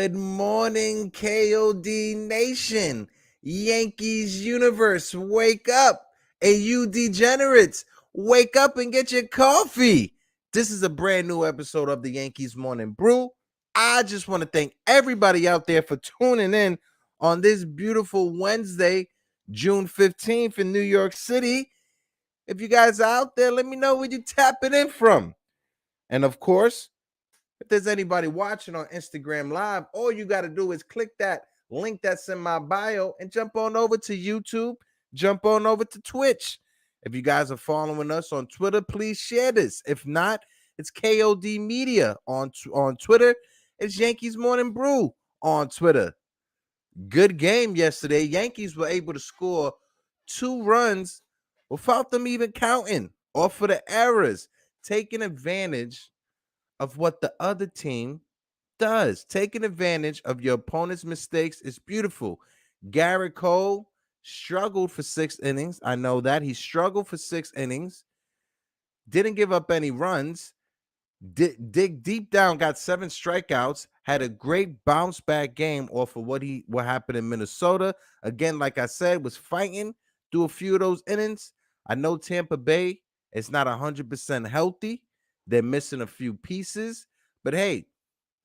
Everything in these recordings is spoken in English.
Good morning, KOD Nation, Yankees universe, wake up. And you degenerates, wake up and get your coffee. This is a brand new episode of the Yankees Morning Brew. I just want to thank everybody out there for tuning in on this beautiful Wednesday, June 15th in New York City. If you guys are out there, let me know where you're tapping in from. And of course, if there's anybody watching on Instagram Live, all you got to do is click that link that's in my bio and jump on over to YouTube, jump on over to Twitch. If you guys are following us on Twitter, please share this. If not, it's KOD Media on Twitter. It's Yankees Morning Brew on Twitter. Good game yesterday. Yankees were able to score 2 runs without them even counting off of the errors, taking advantage of what the other team does. Taking advantage of your opponent's mistakes is beautiful. Garrett Cole struggled for 6 innings. I know that. He struggled for 6 innings. Didn't give up any runs. Dig deep down, got 7 strikeouts. Had a great bounce back game off of what happened in Minnesota. Again, like I said, was fighting through a few of those innings. I know Tampa Bay is not 100% healthy. They're missing a few pieces. But hey,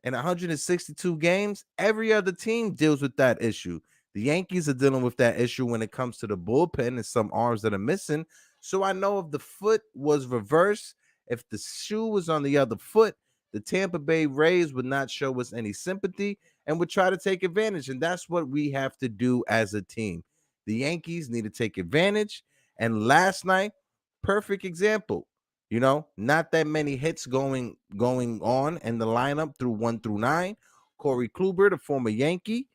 in 162 games, every other team deals with that issue. The Yankees are dealing with that issue when it comes to the bullpen and some arms that are missing. So I know if the foot was reversed, if the shoe was on the other foot, the Tampa Bay Rays would not show us any sympathy and would try to take advantage. And that's what we have to do as a team. The Yankees need to take advantage. And last night, perfect example. You know, not that many hits going on in the lineup through 1 through 9. Corey Kluber, the former Yankee,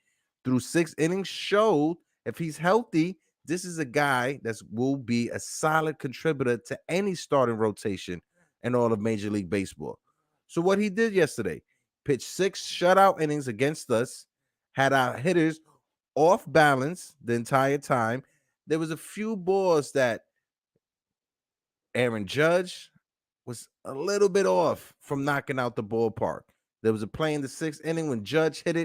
through 6 innings, showed if he's healthy, this is a guy that will be a solid contributor to any starting rotation in all of Major League Baseball. So what he did yesterday, pitched 6 shutout innings against us, had our hitters off balance the entire time. There was a few balls that Aaron Judge was a little bit off from knocking out the ballpark. There was a play in the 6th inning when Judge hit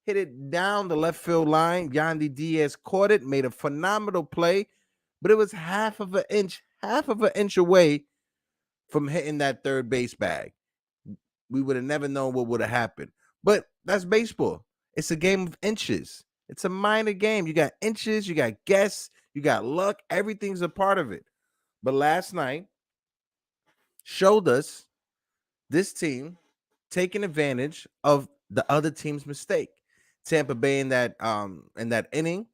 it down the left field line. Yandy Diaz caught it, made a phenomenal play, but it was half of an inch away from hitting that third base bag. We would have never known what would have happened. But that's baseball. It's a game of inches. It's a minor game. You got inches, you got guess, you got luck. Everything's a part of it. But last night showed us this team taking advantage of the other team's mistake. Tampa Bay in that inning,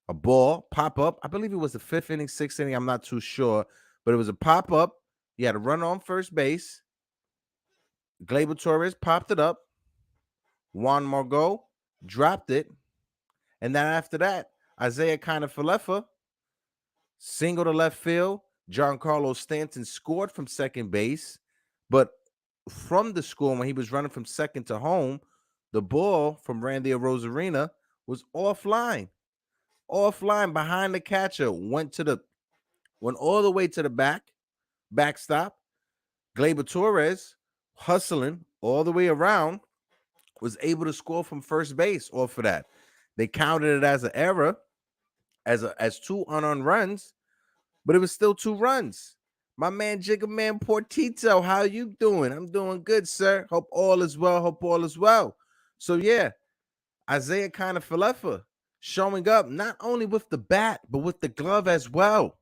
a ball pop up. I believe it was the 5th inning, 6th inning. I'm not too sure, but it was a pop up. You had a run on first base. Gleyber Torres popped it up. Juan Margot dropped it, and then after that, Isaiah Kiner-Falefa singled to left field. Giancarlo Stanton scored from second base, but from the score when he was running from second to home, the ball from Randy Arozarena was offline behind the catcher, went all the way to the backstop. Gleyber Torres hustling all the way around was able to score from first base off of that. They counted it as an error, as 2 unearned runs, but it was still 2 runs. My man Jiggaman Portito, how you doing? I'm doing good, sir. Hope all is well. So yeah, Isaiah Kiner-Falefa showing up not only with the bat, but with the glove as well.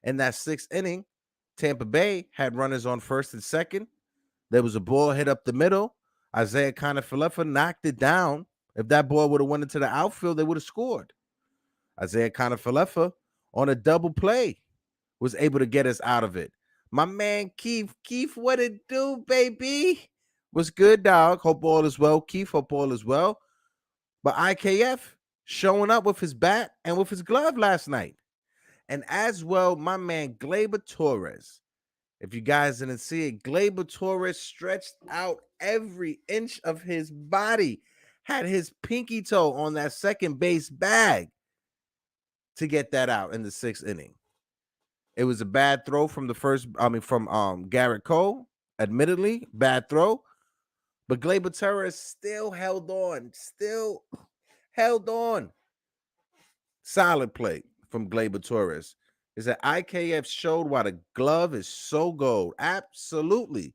In that 6th inning, Tampa Bay had runners on first and second. There was a ball hit up the middle. Isaiah Kiner-Falefa knocked it down. If that ball would have went into the outfield, they would have scored. Isaiah Kiner-Falefa on a double play was able to get us out of it. My man Keith, what it do, baby? What's good, dog? Hope all is well. Keith, hope all is well. But IKF showing up with his bat and with his glove last night. And as well, my man Gleyber Torres. If you guys didn't see it, Gleyber Torres stretched out every inch of his body, had his pinky toe on that second base bag to get that out in the 6th inning. It was a bad throw from Garrett Cole, admittedly, bad throw. But Gleyber Torres still held on. Solid play from Gleyber Torres. Is that IKF showed why the glove is so gold. Absolutely.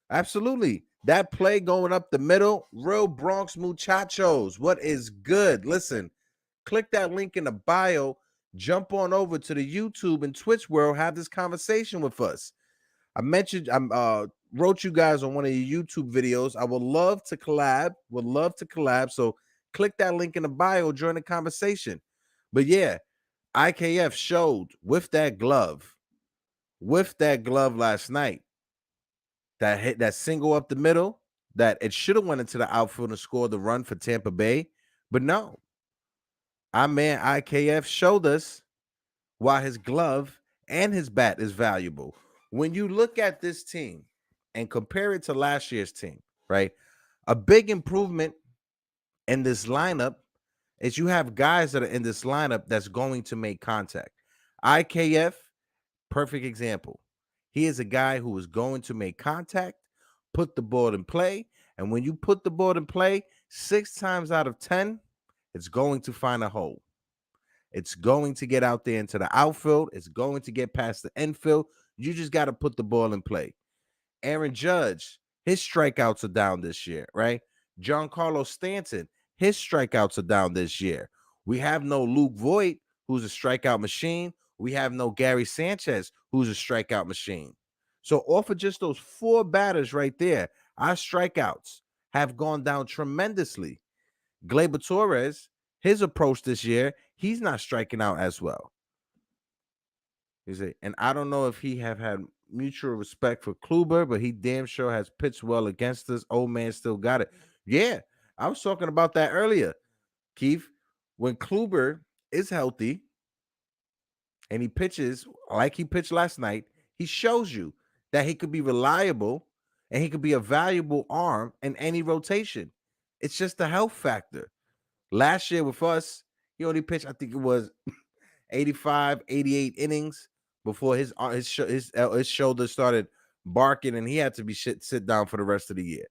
That play going up the middle, real Bronx muchachos. What is good? Listen, click that link in the bio. Jump on over to the YouTube and Twitch world. Have this conversation with us. I wrote you guys on one of your YouTube videos. I would love to collab. So click that link in the bio, join the conversation. But yeah, IKF showed with that glove last night. That hit that single up the middle, that it should have went into the outfield and scored the run for Tampa Bay. But no, our man IKF showed us why his glove and his bat is valuable. When you look at this team and compare it to last year's team, right? A big improvement in this lineup is you have guys that are in this lineup that's going to make contact. IKF, perfect example. He is a guy who is going to make contact, put the ball in play, and when you put the ball in play, 6 times out of 10, it's going to find a hole. It's going to get out there into the outfield. It's going to get past the infield. You just got to put the ball in play. Aaron Judge, his strikeouts are down this year, right? Giancarlo Stanton, his strikeouts are down this year. We have no Luke Voigt, who's a strikeout machine. We have no Gary Sanchez, who's a strikeout machine. So off of just those 4 batters right there, our strikeouts have gone down tremendously. Gleyber Torres, his approach this year, he's not striking out as well. And I don't know if he have had mutual respect for Kluber, but he damn sure has pitched well against us. Old man still got it. Yeah, I was talking about that earlier, Keith. When Kluber is healthy and he pitches like he pitched last night, he shows you that he could be reliable and he could be a valuable arm in any rotation. It's just the health factor. Last year with us, he only pitched, I think it was 85, 88 innings before his shoulder started barking and he had to be sit down for the rest of the year.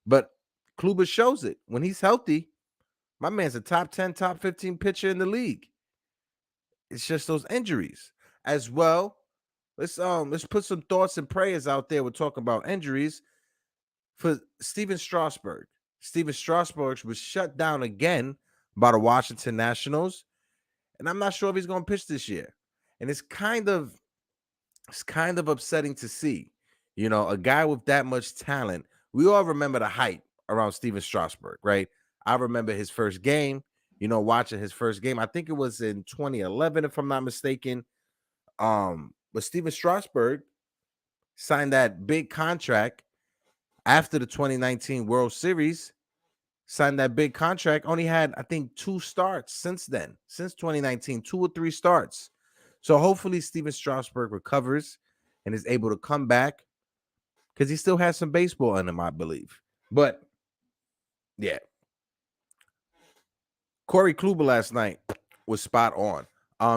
But Kluber shows it. When he's healthy, my man's a top 10, top 15 pitcher in the league. It's just those injuries as well. Let's put some thoughts and prayers out there. We're talking about injuries for Steven Strasburg. Steven Strasburg was shut down again by the Washington Nationals, and I'm not sure if he's going to pitch this year. And it's kind of upsetting to see, a guy with that much talent. We all remember the hype around Steven Strasburg, right? I remember his first game, watching his first game. I think it was in 2011, if I'm not mistaken. But Steven Strasburg signed that big contract after the 2019 World Series. Signed that big contract. Only had, I think, 2 starts since then. Since 2019, 2 or 3 starts. So hopefully Steven Strasburg recovers and is able to come back because he still has some baseball in him, I believe. But yeah, Corey Kluber last night was spot on.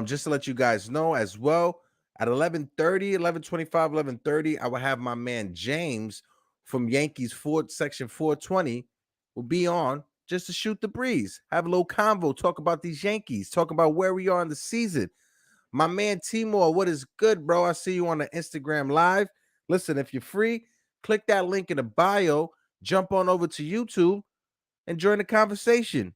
Just to let you guys know as well, at 11:30, 11:25, 11:30, I will have my man James from Yankees section 420 will be on just to shoot the breeze, have a little convo, talk about these Yankees, talk about where we are in the season. My man Timor, what is good, bro? I see you on the Instagram live. Listen, if you're free, click that link in the bio, jump on over to YouTube and join the conversation.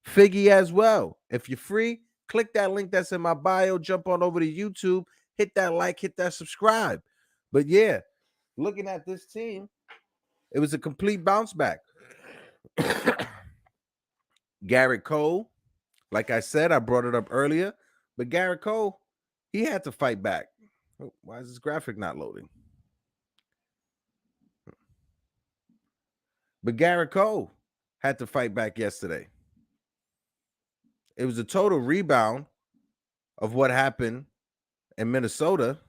Figgy as well. If you're free, click that link that's in my bio, jump on over to YouTube, hit that like, hit that subscribe. But yeah, looking at this team, it was a complete bounce back. Garrett Cole, like I said, I brought it up earlier, but Garrett Cole, he had to fight back. Oh, why is this graphic not loading? But Garrett Cole had to fight back yesterday. It was a total rebound of what happened in Minnesota.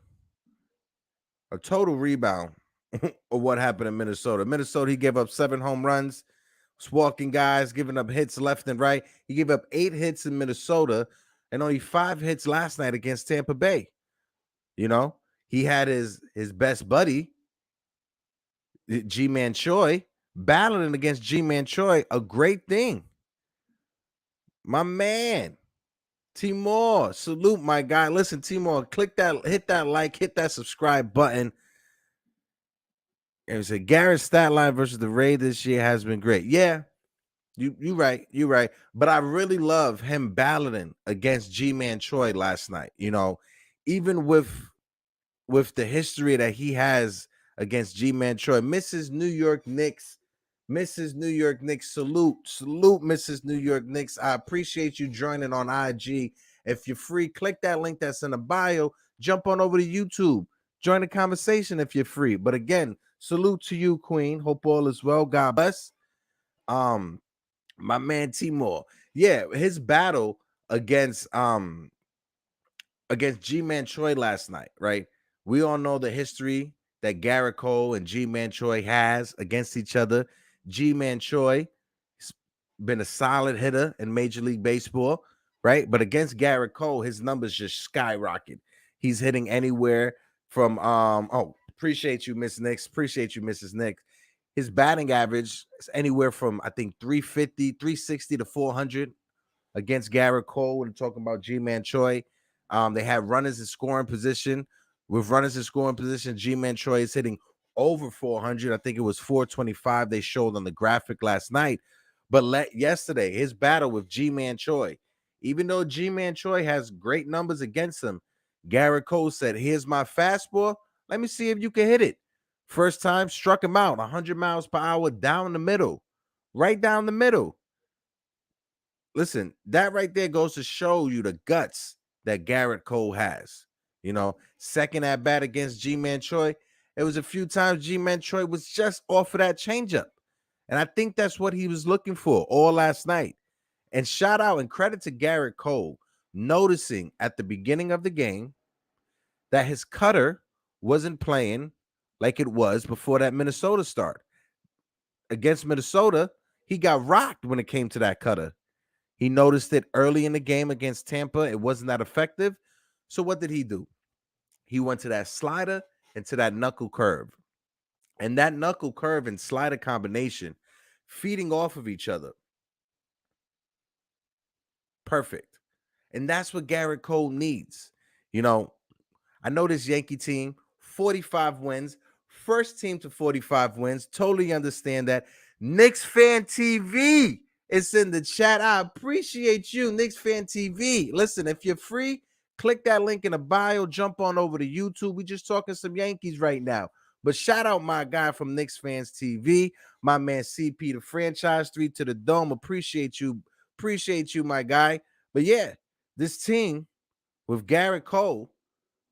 A total rebound of what happened in Minnesota. Minnesota, he gave up 7 home runs, walking guys, giving up hits left and right. He gave up 8 hits in Minnesota and only 5 hits last night against Tampa Bay. He had his best buddy, G-Man Choi, battling against G-Man Choi, a great thing. My man, Timor, salute my guy. Listen, Timor, click that, hit that like, hit that subscribe button. It was a Garrett's stat line versus the Rays this year has been great. Yeah, you right, you right. But I really love him battling against G-Man Choi last night. Even with the history that he has against G-Man Choi, Mrs. New York Knicks, salute, Mrs. New York Knicks. I appreciate you joining on IG. If you're free, click that link that's in the bio. Jump on over to YouTube. Join the conversation if you're free. But again, salute to you, Queen. Hope all is well. God bless. My man Timor. Yeah, his battle against G-Man Choi last night, right? We all know the history that Garrett Cole and G-Man Choi has against each other. G-Man Choi has been a solid hitter in Major League Baseball, right? But against Garrett Cole, his numbers just skyrocket. He's hitting anywhere from appreciate you, Miss Nix. Appreciate you, Mrs. Nix. His batting average is anywhere from, I think, 350, 360 to 400 against Garrett Cole when talking about G-Man Choi. They had runners in scoring position. With runners in scoring position, G-Man Choi is hitting over 400. I think it was 425 they showed on the graphic last night. But yesterday, his battle with G-Man Choi, even though G-Man Choi has great numbers against him, Garrett Cole said, "Here's my fastball. Let me see if you can hit it." First time, struck him out 100 miles per hour down the middle, right down the middle. Listen, that right there goes to show you the guts that Garrett Cole has. Second at bat against G-Man Choi, it was a few times G-Man Choi was just off of that changeup. And I think that's what he was looking for all last night. And shout out and credit to Garrett Cole noticing at the beginning of the game that his cutter wasn't playing like it was before that Minnesota start. Against Minnesota, he got rocked when it came to that cutter. He noticed it early in the game against Tampa. It wasn't that effective. So what did he do? He went to that slider and to that knuckle curve. And that knuckle curve and slider combination, feeding off of each other. Perfect. And that's what Garrett Cole needs. I know this Yankee team, 45 wins, first team to 45 wins. Totally understand that. Knicks Fan TV is in the chat. I appreciate you, Knicks Fan TV. Listen, if you're free, click that link in the bio. Jump on over to YouTube. We just talking some Yankees right now. But shout out my guy from Knicks Fans TV, my man CP, the franchise 3 to the dome. Appreciate you, my guy. But yeah, this team with Garrett Cole,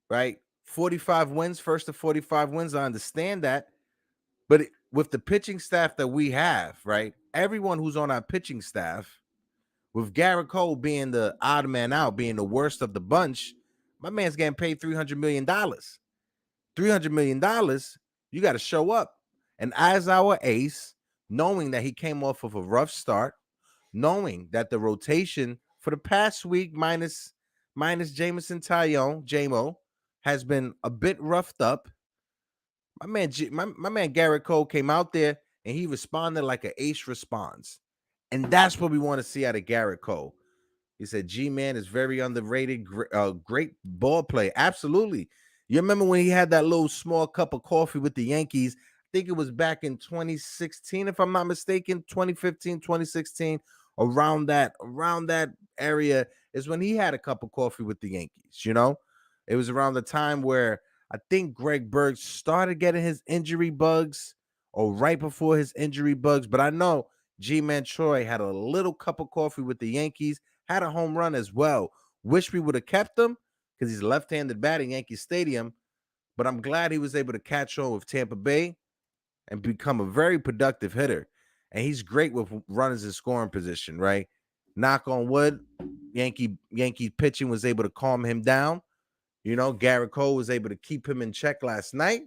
right? 45 wins, first to 45 wins. I understand that. But with the pitching staff that we have, right? Everyone who's on our pitching staff, with Garrett Cole being the odd man out, being the worst of the bunch, my man's getting paid $300 million. $300 million, you got to show up. And as our ace, knowing that he came off of a rough start, knowing that the rotation for the past week, minus Jameson Tyone, JMO, has been a bit roughed up. My man Garrett Cole came out there and he responded like an ace responds. And that's what we want to see out of Garrett Cole. He said, G-Man is very underrated, great ball play. Absolutely. You remember when he had that little small cup of coffee with the Yankees? I think it was back in 2016, if I'm not mistaken, 2015, 2016, around that area is when he had a cup of coffee with the Yankees. It was around the time where I think Greg Berg started getting his injury bugs, or right before his injury bugs. But I know G-Man Choi had a little cup of coffee with the Yankees, had a home run as well. Wish we would have kept him because he's left-handed batting Yankee Stadium. But I'm glad he was able to catch on with Tampa Bay and become a very productive hitter. And he's great with runners in scoring position, right? Knock on wood, Yankee pitching was able to calm him down. Garrett Cole was able to keep him in check last night.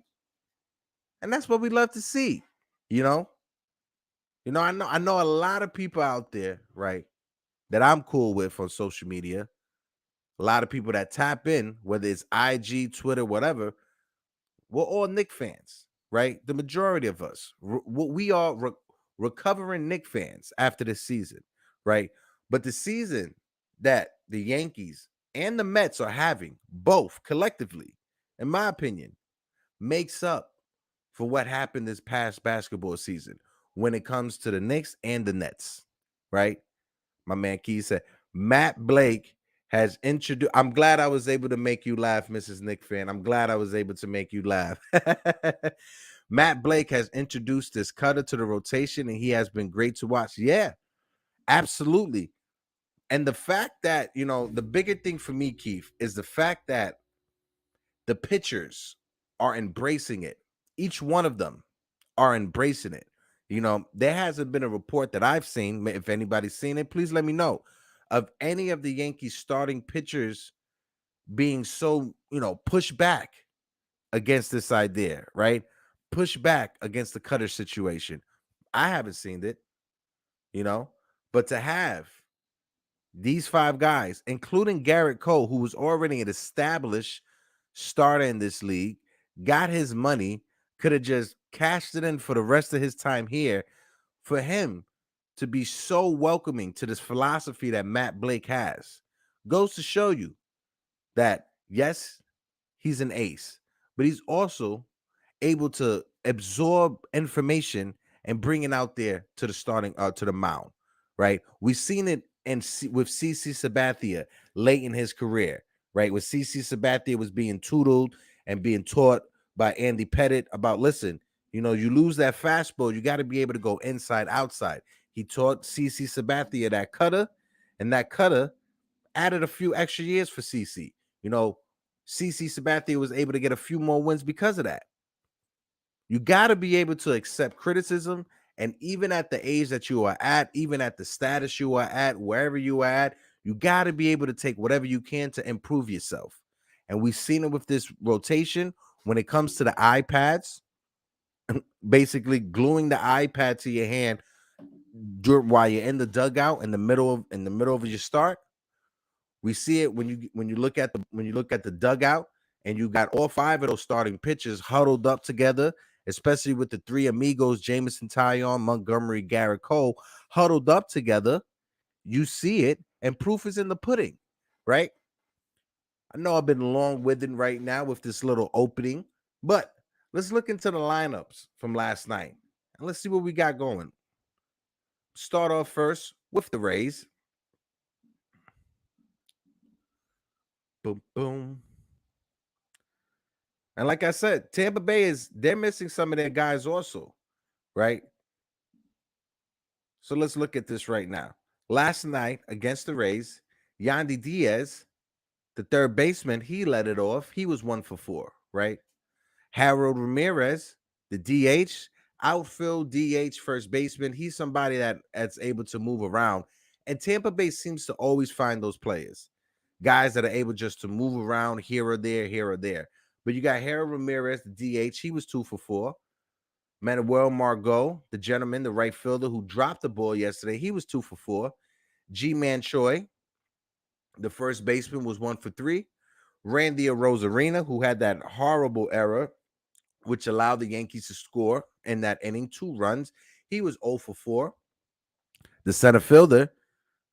And that's what we love to see. I know a lot of people out there, right, that I'm cool with on social media. A lot of people that tap in, whether it's IG, Twitter, whatever. We're all Knicks fans, right? The majority of us. We are recovering Knicks fans after this season, right? But the season that the Yankees and the Mets are having, both collectively, in my opinion, makes up for what happened this past basketball season when it comes to the Knicks and the Nets, right? My man Keith said, Matt Blake has introduced. I'm glad I was able to make you laugh, Mrs. Nick fan. I'm glad I was able to make you laugh. Matt Blake has introduced this cutter to the rotation, and he has been great to watch. Yeah, absolutely. And the fact that, the bigger thing for me, Keith, is the fact that the pitchers are embracing it. Each one of them are embracing it. There hasn't been a report that I've seen. If anybody's seen it, please let me know, of any of the Yankees starting pitchers being so, pushed back against this idea, right? Push back against the cutter situation. I haven't seen it, but to have these five guys, including Garrett Cole, who was already an established starter in this league, got his money, could have just cashed it in for the rest of his time here. For him to be so welcoming to this philosophy that Matt Blake has goes to show you that, yes, he's an ace, but he's also able to absorb information and bring it out there to the to the mound, right? We've seen it with CC Sabathia late in his career, right? When CC Sabathia was being tutored and being taught by Andy Pettit about, listen, you lose that fastball, you got to be able to go inside, outside. He taught CC Sabathia that cutter, and that cutter added a few extra years for CC. CC Sabathia was able to get a few more wins because of that. You got to be able to accept criticism. And even at the age that you are at, even at the status you are at, wherever you are at, you got to be able to take whatever you can to improve yourself. And we've seen it with this rotation when it comes to the iPads, basically gluing the iPad to your hand while you're in the dugout in the middle of your start. We see it when you look at the dugout, and you got all five of those starting pitchers huddled up together, especially with the three amigos, Jameson Taillon, Montgomery, Garrett Cole, huddled up together. You see it, and proof is in the pudding, right? I know I've been long-winded right now with this little opening, but let's look into the lineups from last night, and let's see what we got going. Start off first with the Rays. Boom, boom. And like I said, Tampa Bay they're missing some of their guys also, right? So let's look at this right now. Last night against the Rays, Yandy Diaz, the third baseman, he led it off. He was 1 for 4, right? Harold Ramirez, the DH, outfield DH first baseman. He's somebody that's able to move around. And Tampa Bay seems to always find those players, guys that are able just to move around here or there, here or there. But you got Harold Ramirez, the DH. He was 2 for 4. Manuel Margot, the gentleman, the right fielder who dropped the ball yesterday, he was 2 for 4. G-Man Choi, the first baseman, was 1 for 3. Randy Arozarena, who had that horrible error, which allowed the Yankees to score in that inning, 2 runs. He was 0 for 4. The center fielder,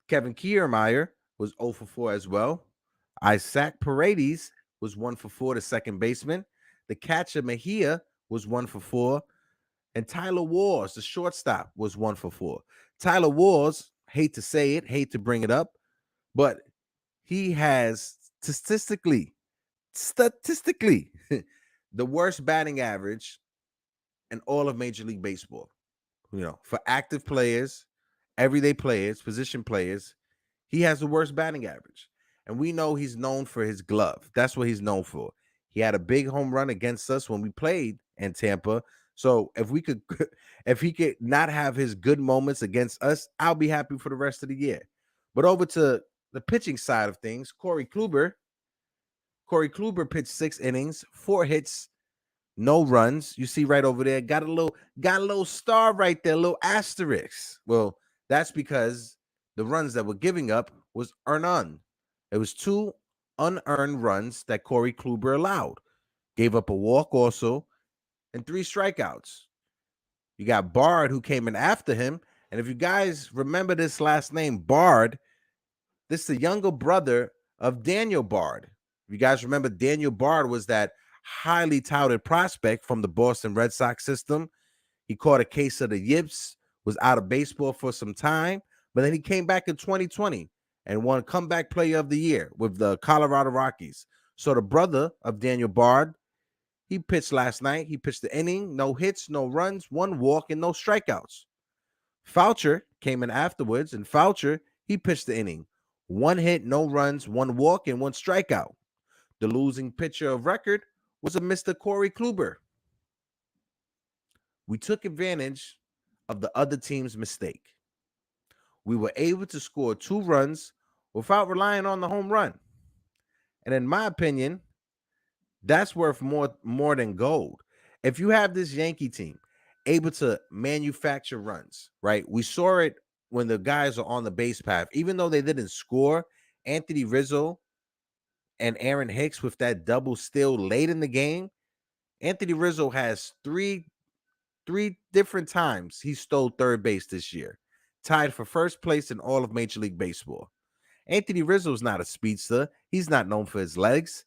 Kevin Kiermaier, was 0 for 4 as well. Isaac Paredes was 1 for 4, the second baseman. The catcher, Mejia, was 1 for 4. And Tyler Wars, the shortstop, was 1 for 4. Tyler Wars, hate to say it, hate to bring it up, but he has statistically the worst batting average in all of Major League Baseball. For active players, everyday players, position players, he has the worst batting average. And we know he's known for his glove. That's what he's known for. He had a big home run against us when we played in Tampa. So if he could not have his good moments against us, I'll be happy for the rest of the year. But over to the pitching side of things, Corey Kluber pitched 6 innings, 4 hits, no runs. You see right over there, got a little star right there, a little asterisk. Well, that's because the runs that we're giving up was unearned. It was 2 unearned runs that Corey Kluber allowed. Gave up a walk also and 3 strikeouts. You got Bard, who came in after him. And if you guys remember this last name, Bard, this is the younger brother of Daniel Bard. If you guys remember, Daniel Bard was that highly touted prospect from the Boston Red Sox system. He caught a case of the yips, was out of baseball for some time, but then he came back in 2020 and won Comeback Player of the Year with the Colorado Rockies. So the brother of Daniel Bard, he pitched last night. He pitched the inning, no hits, no runs, one walk, and no strikeouts. Foucher came in afterwards, and Foucher, he pitched the inning. One hit, no runs, one walk, and one strikeout. The losing pitcher of record was a Mr. Corey Kluber. We took advantage of the other team's mistake. We were able to score 2 runs without relying on the home run. And in my opinion, that's worth more than gold. If you have this Yankee team able to manufacture runs, right? We saw it when the guys are on the base path. Even though they didn't score, Anthony Rizzo and Aaron Hicks with that double steal late in the game. Anthony Rizzo has three different times he stole third base this year, tied for first place in all of Major League Baseball. Anthony Rizzo is not a speedster. He's not known for his legs,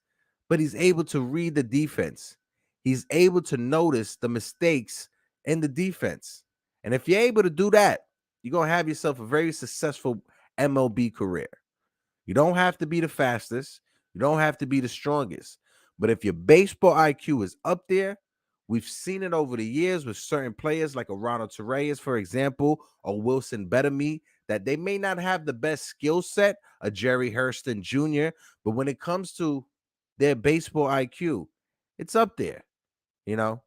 but he's able to read the defense. He's able to notice the mistakes in the defense. And if you're able to do that, you're going to have yourself a very successful MLB career. You don't have to be the fastest. You don't have to be the strongest. But if your baseball IQ is up there, we've seen it over the years with certain players like a Ronald Torreyes, for example, or Wilson Bettamy, that they may not have the best skill set, a Jerry Hurston Jr., but when it comes to their baseball IQ, it's up there. You know,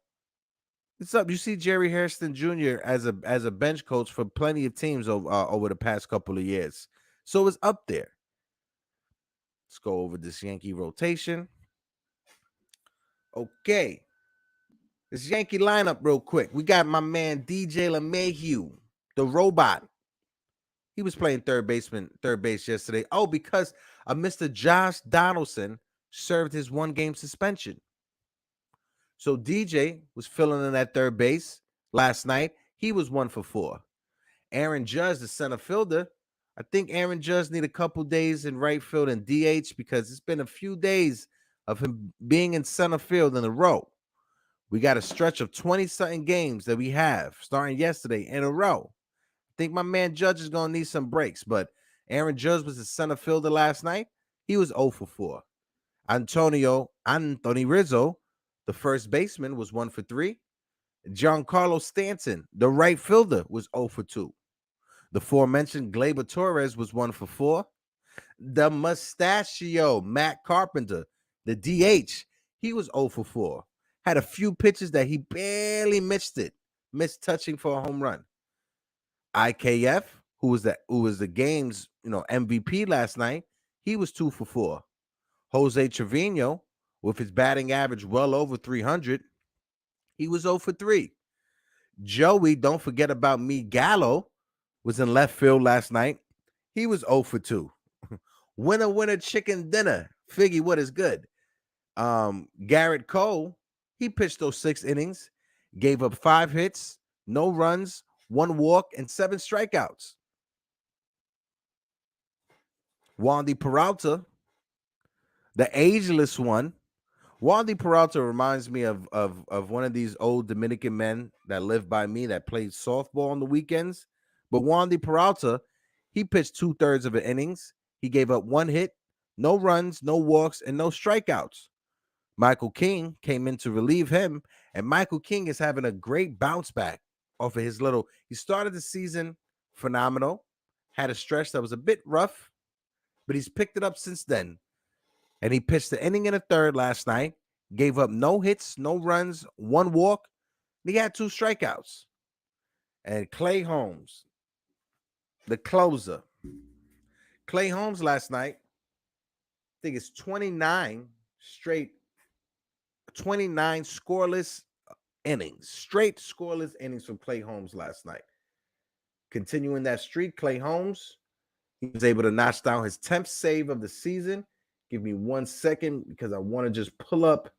it's up. You see Jerry Hurston Jr. as a bench coach for plenty of teams over the past couple of years, so it's up there. Let's go over this Yankee rotation. Okay. This Yankee lineup real quick. We got my man DJ LeMahieu, the robot. He was playing third base yesterday. Oh, because Mr. Josh Donaldson served his 1-game suspension. So DJ was filling in at third base last night. He was 1 for 4. Aaron Judge, the center fielder. I think Aaron Judge need a couple days in right field and DH because it's been a few days of him being in center field in a row. We got a stretch of 20-something games that we have starting yesterday in a row. I think my man Judge is going to need some breaks, but Aaron Judge was the center fielder last night. He was 0 for 4. Anthony Rizzo, the first baseman, was 1 for 3. Giancarlo Stanton, the right fielder, was 0 for 2. The aforementioned Gleyber Torres was 1 for 4. The mustachio, Matt Carpenter, the DH, he was 0 for 4. Had a few pitches that he barely missed touching for a home run. IKF, who was the game's MVP last night, he was 2 for 4. Jose Trevino, with his batting average well over 300, he was 0 for 3. Joey, don't forget about me, Gallo, was in left field last night. He was 0 for 2. Winner, chicken dinner. Figgy, what is good? Garrett Cole, he pitched those 6 innings, gave up 5 hits, no runs, 1 walk, and 7 strikeouts. Wandy Peralta, the ageless one. Wandy Peralta reminds me of one of these old Dominican men that lived by me that played softball on the weekends. But Wandy Peralta, he pitched 2/3 of the innings. He gave up 1 hit, no runs, no walks, and no strikeouts. Michael King came in to relieve him, and Michael King is having a great bounce back off of his he started the season phenomenal, had a stretch that was a bit rough, but he's picked it up since then. And he pitched the inning in the 3rd last night, gave up no hits, no runs, 1 walk, and he had 2 strikeouts. And Clay Holmes, the closer. Clay Holmes last night, I think it's 29 scoreless innings, straight scoreless innings from Clay Holmes last night. Continuing that streak, Clay Holmes, he was able to notch down his 10th save of the season. Give me 1 second because I want to just pull up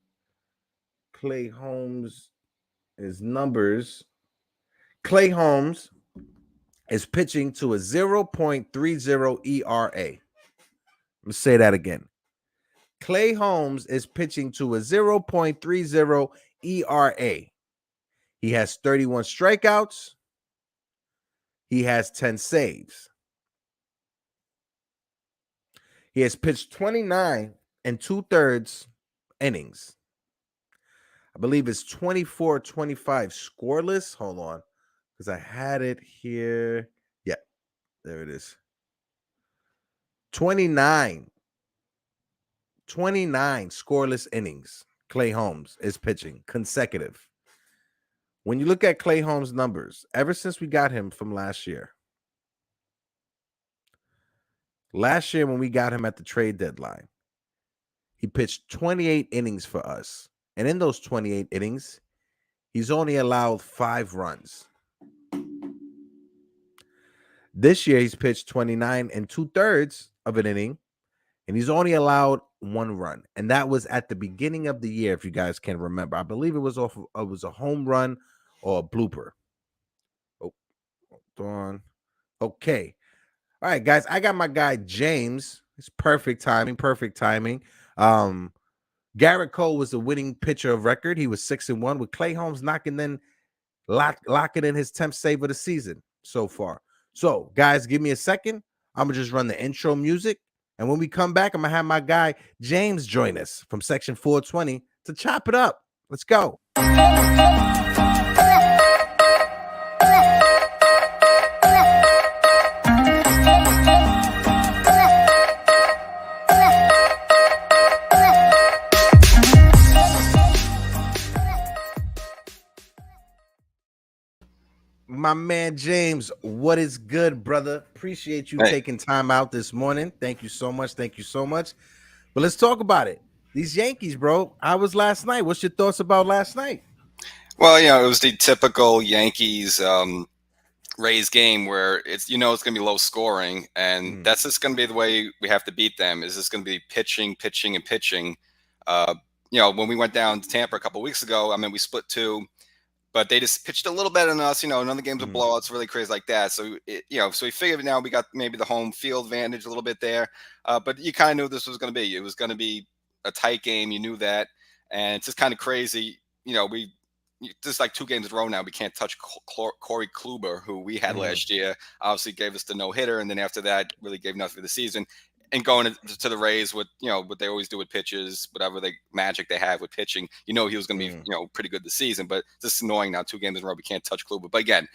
Clay Holmes' numbers. Clay Holmes is pitching to a 0.30 ERA. Let me say that again. Clay Holmes is pitching to a 0.30 ERA. He has 31 strikeouts. He has 10 saves. He has pitched 29 and 2/3 innings. I believe it's 24-25 scoreless. Hold on, because I had it here. Yeah, there it is. 29 scoreless innings. Clay Holmes is pitching consecutive. When you look at Clay Holmes' numbers, ever since we got him from last year when we got him at the trade deadline, he pitched 28 innings for us. And in those 28 innings, he's only allowed 5 runs. This year, he's pitched 29 and 2/3 of an inning, and he's only allowed 1 run. And that was at the beginning of the year, if you guys can remember. I believe it was a home run or a blooper. Oh, hold on. Okay. All right, guys. I got my guy James. It's perfect timing. Garrett Cole was the winning pitcher of record. He was 6-1 with Clay Holmes locking in his 10th save of the season so far. So, guys, give me a second. I'm gonna just run the intro music, and when we come back, I'm gonna have my guy James join us from Section 420 to chop it up. Let's go. My man James, what is good, brother? Appreciate you taking time out this morning. Thank you so much. But let's talk about it. These Yankees, bro. How was last night? What's your thoughts about last night? Well, it was the typical Yankees Rays game where it's going to be low scoring, and that's just going to be the way we have to beat them. Is just going to be pitching. When we went down to Tampa a couple of weeks ago, I mean, we split 2. But they just pitched a little better than us. None of the games were blowouts, really crazy like that. So, so we figured now we got maybe the home field advantage a little bit there. But you kind of knew this was going to be. It was going to be a tight game. You knew that. And it's just kind of crazy. Just like 2 games in a row now, we can't touch Corey Kluber, who we had last year. Obviously gave us the no-hitter. And then after that, really gave nothing for the season. And going to the Rays with, what they always do with pitches, whatever magic they have with pitching, he was going to be, pretty good this season. But it's just annoying now, 2 games in a row, we can't touch Kluber. But again,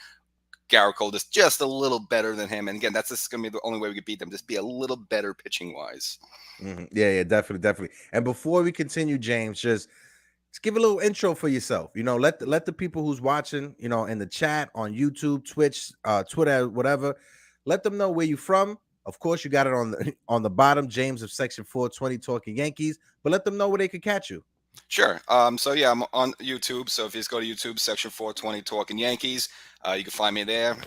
Garrett Cole is just a little better than him. And again, that's just going to be the only way we could beat them, just be a little better pitching-wise. Yeah, definitely. And before we continue, James, just give a little intro for yourself. Let the people who's watching, in the chat, on YouTube, Twitch, Twitter, whatever, let them know where you're from. Of course, you got it on the bottom, James of Section 420 Talking Yankees, but let them know where they could catch you. Sure. So yeah, I'm on YouTube. So if you just go to YouTube, Section 420 Talking Yankees, you can find me there.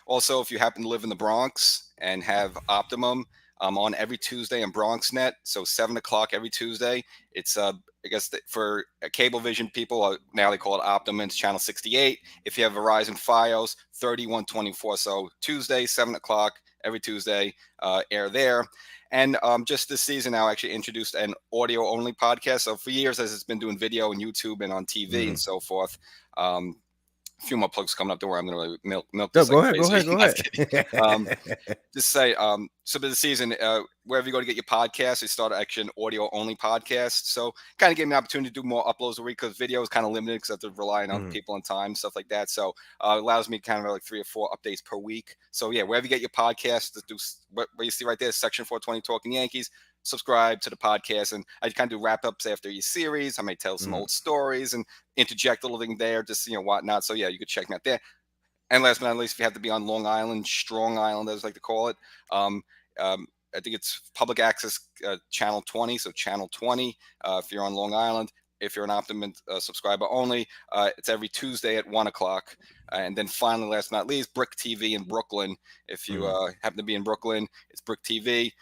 Also, if you happen to live in the Bronx and have Optimum, I'm on every Tuesday on BronxNet. So 7 o'clock every Tuesday. It's I guess for Cablevision people, now they call it Optimum. It's channel 68. If you have Verizon Fios, 3124. So Tuesday, 7 o'clock. Every Tuesday, air there. And just this season now, I actually introduced an audio-only podcast. So for years, as it's been doing video on YouTube and on TV and so forth. A few more plugs coming up. Don't worry, I'm going to milk this. Go ahead. Just say, so for the season, wherever you go to get your podcast, they started actually an audio-only podcast. So kind of gave me an opportunity to do more uploads a week because video is kind of limited because I have to rely on people and time, stuff like that. So it allows me kind of like 3 or 4 updates per week. So yeah, wherever you get your podcast, to do what you see right there, Section 420 Talking Yankees. Subscribe to the podcast, and I kind of do wrap-ups after each series. I may tell some old stories and interject a little thing there, just whatnot. So yeah, you could check me out there. And last but not least, if you have to be on Long Island, Strong Island, as I like to call it, I think it's public access channel 20. So channel 20, if you're on Long Island. If you're an Optimum subscriber only, it's every Tuesday at 1 o'clock. And then finally, last but not least, Brick TV in Brooklyn. If you happen to be in Brooklyn, it's Brick TV.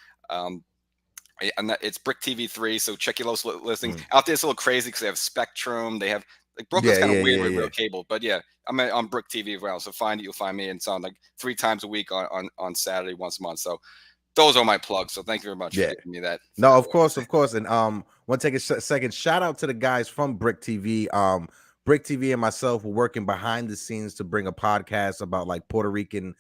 It's Brick TV 3, so check your local listings. Out there, it's a little crazy because they have Spectrum, they have Like Brooklyn's Yeah, kind of yeah, weird yeah, with yeah. real cable, but yeah, I'm on Brick TV as well. So find it, you'll find me, and it's on like 3 times a week on Saturday once a month. So those are my plugs. So thank you very much for Yeah. giving me that. No, of course, of course. And want to take a second. Shout out to the guys from Brick TV. Brick TV and myself were working behind the scenes to bring a podcast about like Puerto Rican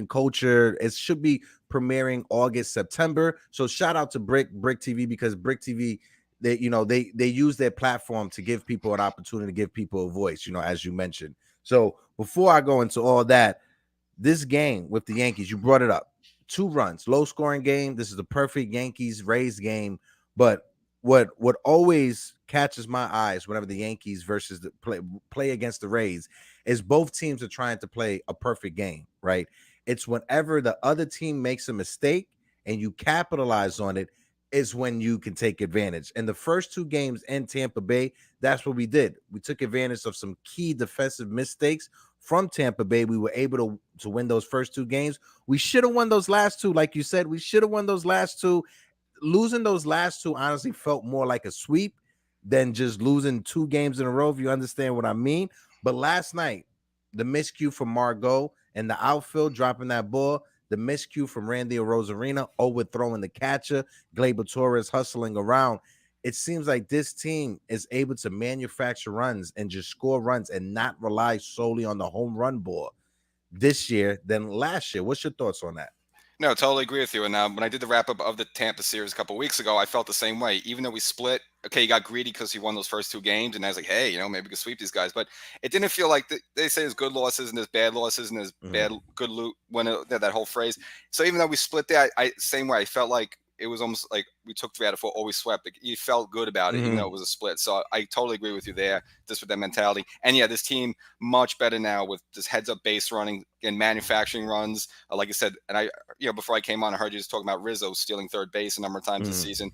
culture. It should be premiering August, September. So shout out to Brick TV, because Brick TV, they use their platform to give people an opportunity, to give people a voice, as you mentioned. So before I go into all that, this game with the Yankees, you brought it up. 2 runs, low scoring game. This is the perfect Yankees Rays game. But what always catches my eyes whenever the Yankees versus the play against the Rays is both teams are trying to play a perfect game, right? It's whenever the other team makes a mistake and you capitalize on it, is when you can take advantage. And the first 2 games in Tampa Bay, that's what we did. We took advantage of some key defensive mistakes from Tampa Bay. We were able to win those first 2 games. We should have won those last 2. Like you said, we should have won those last 2. Losing those last 2 honestly felt more like a sweep than just losing 2 games in a row, if you understand what I mean. But last night, the miscue from Margot and the outfield dropping that ball, the miscue from Randy Rosarina overthrowing the catcher, Gleyber Torres hustling around. It seems like this team is able to manufacture runs and just score runs and not rely solely on the home run ball this year than last year. What's your thoughts on that? No, totally agree with you. And when I did the wrap up of the Tampa series a couple of weeks ago, I felt the same way. Even though we split, okay, you got greedy because you won those first 2 games, and I was like, hey, maybe we could sweep these guys. But it didn't feel like they say there's good losses and there's bad losses and there's bad Mm-hmm. good loot when that whole phrase. So even though we split that, I same way. I felt like it was almost like we took 3 out of 4, always swept. Like, you felt good about it, even though Mm-hmm. it was a split. So I totally agree with you there, just with that mentality. And yeah, this team much better now with this heads up base running and manufacturing runs. Like I said, and before I came on, I heard you just talking about Rizzo stealing third base a number of times this Mm-hmm. season.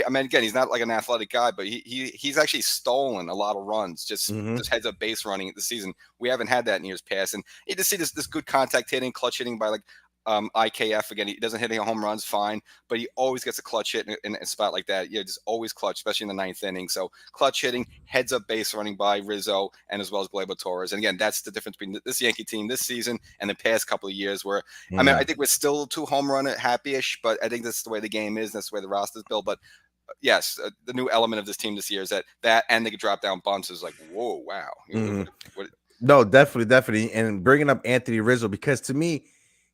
I mean, again, he's not like an athletic guy, but he's actually stolen a lot of runs, Mm-hmm. just heads up base running this season. We haven't had that in years past, and you just see this good contact hitting, clutch hitting by like IKF again. He doesn't hit any home runs, fine, but he always gets a clutch hit in a spot like that. Just always clutch, especially in the 9th inning. So clutch hitting, heads up base running by Rizzo, and as well as Gleyber Torres. And again, that's the difference between this Yankee team this season and the past couple of years. Where I mean, I Mm-hmm. think we're still 2 home run happy-ish, but I think that's the way the game is. And that's the way the roster's built. But yes, the new element of this team this year is that and they could drop down bunts is like, whoa, wow. Mm-hmm. No, definitely, definitely. And bringing up Anthony Rizzo, because to me,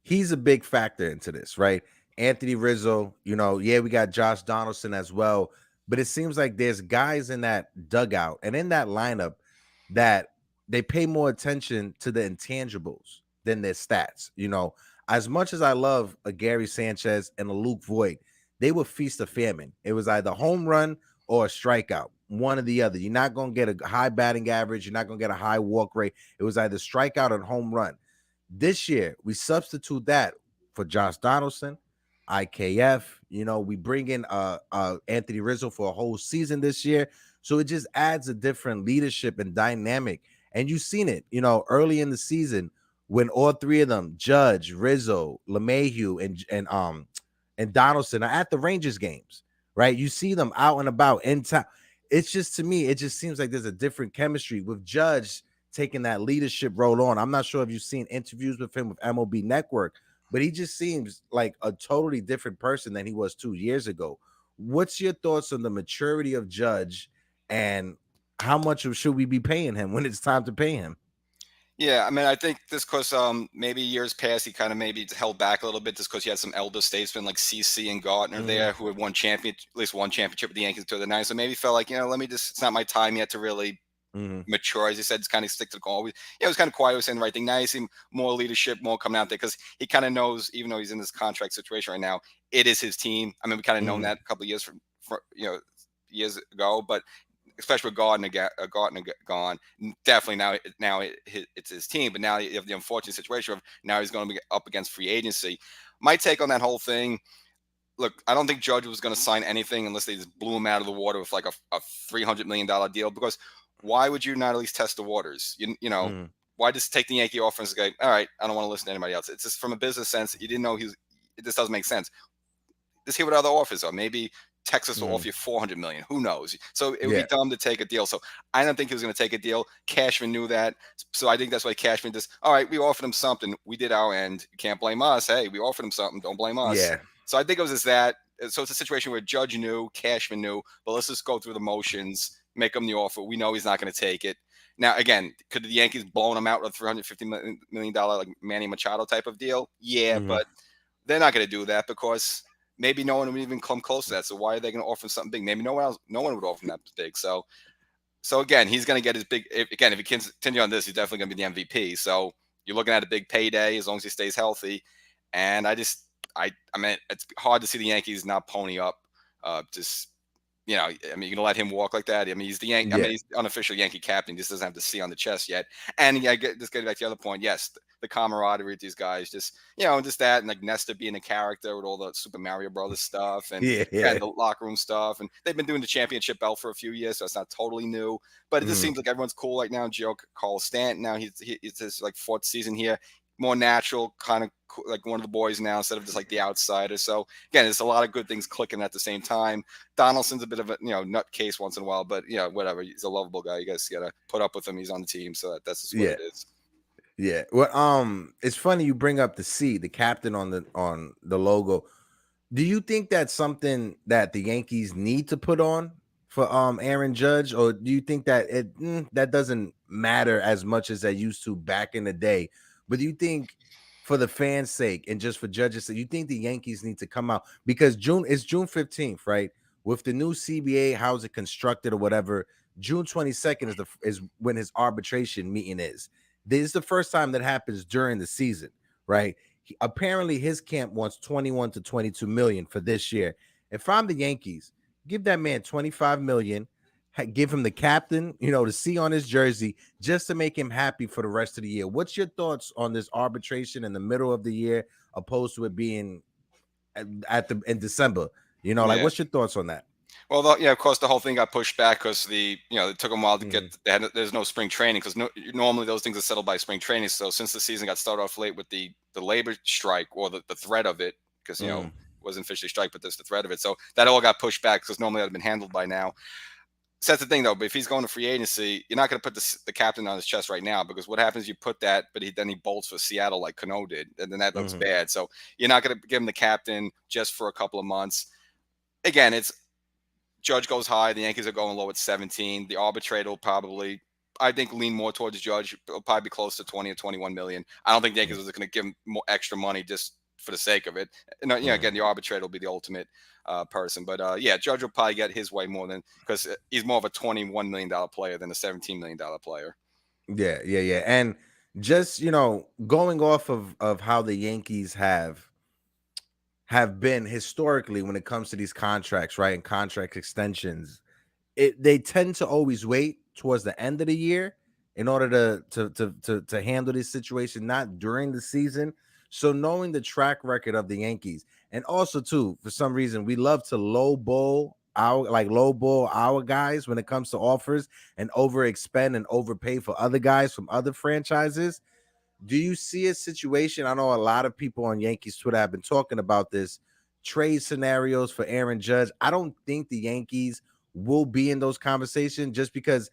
he's a big factor into this, right? Anthony Rizzo, yeah, we got Josh Donaldson as well, but it seems like there's guys in that dugout and in that lineup that they pay more attention to the intangibles than their stats. As much as I love a Gary Sanchez and a Luke Voigt, they were feast or famine. It was either home run or a strikeout, one or the other. You're not going to get a high batting average. You're not going to get a high walk rate. It was either strikeout or home run. This year, we substitute that for Josh Donaldson, IKF. We bring in Anthony Rizzo for a whole season this year. So it just adds a different leadership and dynamic. And you've seen it, early in the season when all 3 of them, Judge, Rizzo, LeMahieu, and Donaldson, are at the Rangers games, right? You see them out and about in town. It's just, to me, it just seems like there's a different chemistry with Judge taking that leadership role on. I'm not sure if you've seen interviews with him with MLB Network, but he just seems like a totally different person than he was 2 years ago. What's your thoughts on the maturity of Judge, and how much should we be paying him when it's time to pay him? Yeah, I mean, I think this because maybe years past he kind of maybe held back a little bit just because he had some elder statesmen like CC and Gardner Mm-hmm. there who had at least one championship with the Yankees to the nine. So maybe he felt like, let me just, it's not my time yet to really Mm-hmm. mature, as he said, just kind of stick to the goal. It was kind of quiet, he was saying the right thing. Now you see more leadership, more coming out there because he kind of knows, even though he's in this contract situation right now, it is his team. I mean, we kind of known Mm-hmm. that a couple of years years ago, but especially with Gardner gone, definitely now it's his team. But now you have the unfortunate situation of now he's going to be up against free agency. My take on that whole thing: look, I don't think Judge was going to sign anything unless they just blew him out of the water with like a $300 million deal. Because why would you not at least test the waters? Mm-hmm. Why just take the Yankee offense and go, all right, I don't want to listen to anybody else. It's just from a business sense, you didn't know he was. It just doesn't make sense. Just hear what other offers are. Maybe Texas will Mm. offer you 400 million. Who knows? So it would be Yeah. dumb to take a deal. So I don't think he was going to take a deal. Cashman knew that. So I think that's why Cashman just, all right, we offered him something. We did our end. You can't blame us. Hey, we offered him something. Don't blame us. Yeah. So I think it was just that. So it's a situation where Judge knew, Cashman knew, but let's just go through the motions, make him the offer. We know he's not going to take it. Now, again, could the Yankees blown him out with a $350 million like Manny Machado type of deal? Yeah, Hmm. but they're not going to do that because maybe no one would even come close to that. So why are they going to offer him something big? Maybe no one would offer him that big. So again, he's going to get his big. If he can continue on this, he's definitely going to be the MVP. So you're looking at a big payday as long as he stays healthy. And I mean, it's hard to see the Yankees not pony up. Just I mean, you're gonna let him walk like that. I mean, I Yeah. mean, he's the unofficial Yankee captain. He just doesn't have the C on the chest yet. And yeah, just getting back to the other point. Yes, the camaraderie with these guys, just just that, and like Nestor being a character with all the Super Mario Brothers stuff, and Yeah. yeah, Yeah. the locker room stuff. And they've been doing the championship belt for a few years, so it's not totally new. But it just Hmm. seems like everyone's cool right now. Joe Carl Stanton now he's his like fourth season here, more natural, kind of like one of the boys now instead of just like the outsider. So again, there's a lot of good things clicking at the same time. Donaldson's a bit of a nutcase once in a while, but whatever. He's a lovable guy. You guys gotta put up with him. He's on the team, so that's just what Yeah. it is. Yeah. Well, it's funny you bring up the C, the captain on the logo. Do you think that's something that the Yankees need to put on for Aaron Judge, or do you think that that doesn't matter as much as they used to back in the day? But do you think, for the fans' sake and just for Judge's sake, you think the Yankees need to come out because June 15th, right? With the new CBA, how's it constructed or whatever? June 22nd is when his arbitration meeting is. This is the first time that happens during the season, right? Apparently his camp wants 21 to 22 million for this year. If I'm the Yankees, give that man 25 million, give him the captain, the C on his jersey, just to make him happy for the rest of the year. What's your thoughts on this arbitration in the middle of the year opposed to it being in December? Like, Yeah. what's your thoughts on that? Well, yeah, of course, the whole thing got pushed back because it took them a while to get. Mhm. There's no spring training because normally those things are settled by spring training. So since the season got started off late with the labor strike or the threat of it, because Mm. it wasn't officially strike, but there's the threat of it. So that all got pushed back because normally that would have been handled by now. So that's the thing, though. But if he's going to free agency, you're not going to put the captain on his chest right now because what happens? You put that, but then he bolts for Seattle like Cano did, and then that looks Mhm. bad. So you're not going to give him the captain just for a couple of months. Again, it's Judge goes high. The Yankees are going low at 17. The arbitrator will probably, I think, lean more towards Judge. It'll probably be close to 20 or 21 million. I don't think the Yankees Mhm. are going to give him more extra money just for the sake of it. And Mhm. again, the arbitrator will be the ultimate person. But yeah, Judge will probably get his way more than because he's more of a $21 million player than a $17 million player. Yeah, yeah, yeah. And just, going off of how the Yankees have been historically when it comes to these contracts, right? And contract extensions, they tend to always wait towards the end of the year in order to handle this situation, not during the season. So knowing the track record of the Yankees, and also too, for some reason, we love to lowball our guys when it comes to offers and overexpend and overpay for other guys from other franchises. Do you see a situation? I know a lot of people on Yankees Twitter have been talking about this trade scenarios for Aaron Judge. I don't think the Yankees will be in those conversations just because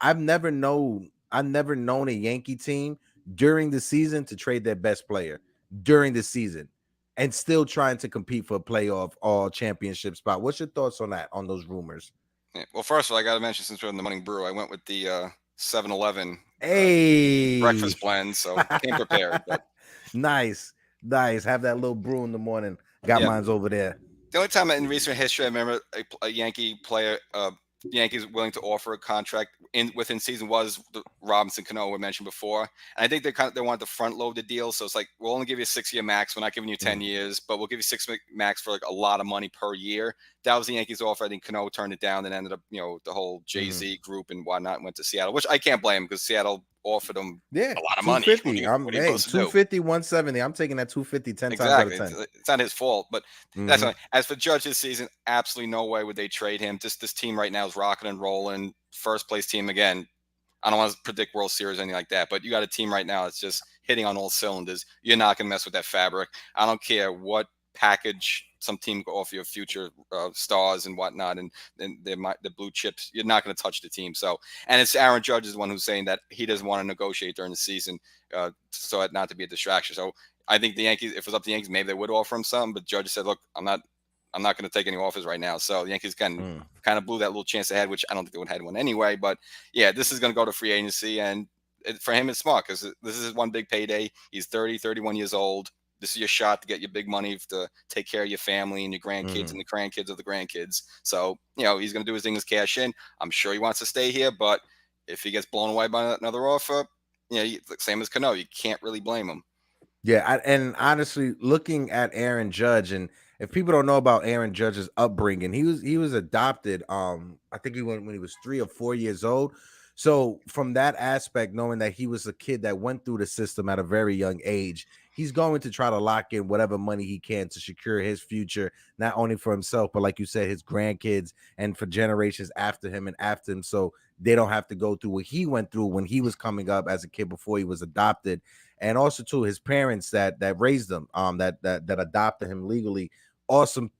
I've never known a Yankee team during the season to trade their best player during the season and still trying to compete for a playoff or championship spot. What's your thoughts on that, on those rumors? Yeah. Well, first of all, I got to mention since we're in the morning brew, I went with the 7-Eleven Hey. breakfast blend, so came prepared. But Nice. Nice. Have that little brew in the morning. Got yeah, mine's over there. the only time in recent history I remember a Yankee player, Yankees willing to offer a contract within season was the Robinson Cano we mentioned before. And I think they wanted to front load the deal, so it's like we'll only give you a 6 year max. We're not giving you 10 years, but we'll give you max for like a lot of money per year. That was the Yankees offer. I think Cano turned it down and ended up the whole Jay Mm-hmm. Z group and whatnot and went to Seattle, which I can't blame because Seattle offered him Yeah, a lot of money. 250. What are you supposed to do? 250, 170. I'm taking that 250 10 times out of Exactly. 10. It's not his fault, but that's Mm-hmm. not. As for Judge this season, absolutely no way would they trade him. Just this team right now is rocking and rolling. First place team again. I don't want to predict World Series or anything like that, but you got a team right now that's just hitting on all cylinders. You're not going to mess with that fabric. I don't care what package some team go offer your future stars and whatnot, and the blue chips. You're not going to touch the team. So, and it's Aaron Judge is the one who's saying that he doesn't want to negotiate during the season, so as not to be a distraction. So, I think the Yankees, if it was up to the Yankees, maybe they would offer him something. But Judge said, "Look, I'm not going to take any offers right now." So the Yankees kind of blew that little chance ahead, which I don't think they would have had one anyway. But yeah, this is going to go to free agency, and for him, it's smart because this is his one big payday. He's 30, 31 years old. This is your shot to get your big money to take care of your family and your grandkids and the grandkids of the grandkids. So, he's going to do his thing as cash in. I'm sure he wants to stay here, but if he gets blown away by another offer, same as Cano, you can't really blame him. Yeah, and honestly, looking at Aaron Judge, and if people don't know about Aaron Judge's upbringing, he was adopted. I think he went when he was 3 or 4 years old. So from that aspect, knowing that he was a kid that went through the system at a very young age, he's going to try to lock in whatever money he can to secure his future, not only for himself, but like you said, his grandkids and for generations after him and after him. So they don't have to go through what he went through when he was coming up as a kid before he was adopted. And also too his parents that raised him, that adopted him legally. Awesome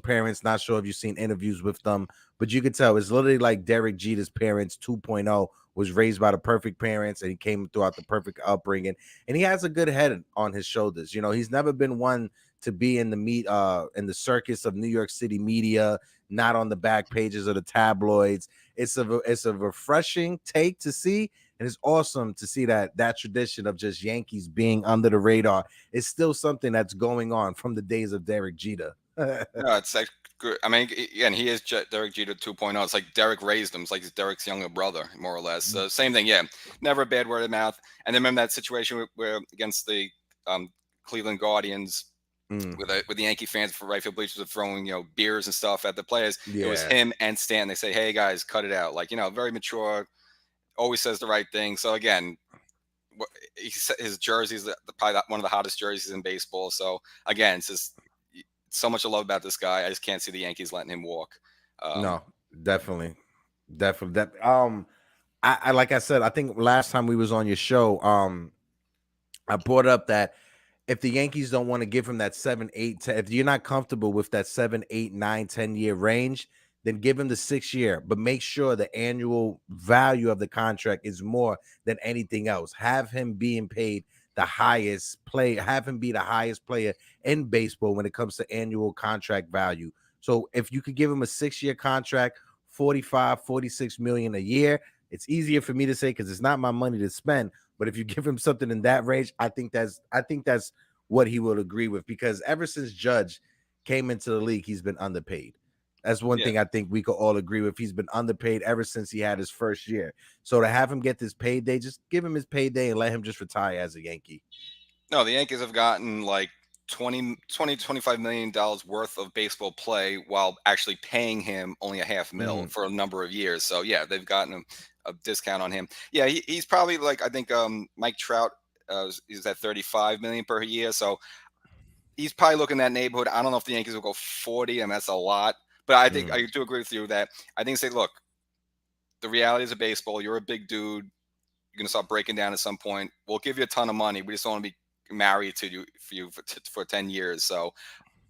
parents. Not sure if you've seen interviews with them, but you could tell it's literally like Derek Jeter's parents 2.0, was raised by the perfect parents, and he came throughout the perfect upbringing, and he has a good head on his shoulders. He's never been one to be in the circus of New York City media, not on the back pages of the tabloids. It's a refreshing take to see, and it's awesome to see that tradition of just Yankees being under the radar is still something that's going on from the days of Derek Jeter. No, it's like good. I mean, and he is Derek Jeter 2.0. It's like Derek raised him. It's like he's Derek's younger brother, more or less. Same thing, yeah. Never a bad word of mouth. And then remember that situation where against the Cleveland Guardians, with the Yankee fans for right field bleachers of throwing beers and stuff at the players. It was Yeah. him and Stan. They say, "Hey guys, cut it out." Like very mature, always says the right thing. So again, his jerseys probably one of the hottest jerseys in baseball. So again, it's just so much to love about this guy. I just can't see the Yankees letting him walk. No, definitely. Definitely. I like I said, I think last time we was on your show, I brought up that if the Yankees don't want to give him that 7, 8, 10, if you're not comfortable with that 7, 8, 9, 10 year range, then give him the 6 year, but make sure the annual value of the contract is more than anything else. Have him being paid the highest play, have him be the highest player in baseball when it comes to annual contract value. So if you could give him a 6 year contract, 45, 46 million a year, it's easier for me to say because it's not my money to spend. But if you give him something in that range, I think that's what he would agree with, because ever since Judge came into the league, he's been underpaid. That's one Yeah. thing I think we could all agree with. He's been underpaid ever since he had his first year. So to have him get this payday, just give him his payday and let him just retire as a Yankee. No, the Yankees have gotten like 20 $25 million worth of baseball play while actually paying him only a half mil for a number of years. So yeah, they've gotten a discount on him. Yeah, he's probably like, I think Mike Trout is at 35 million per year. So he's probably looking in that neighborhood. I don't know if the Yankees will go 40, and that's a lot. But I think I do agree with you that I think say, look, the realities of baseball, you're a big dude. You're going to start breaking down at some point. We'll give you a ton of money. We just don't want to be married to you for 10 years. So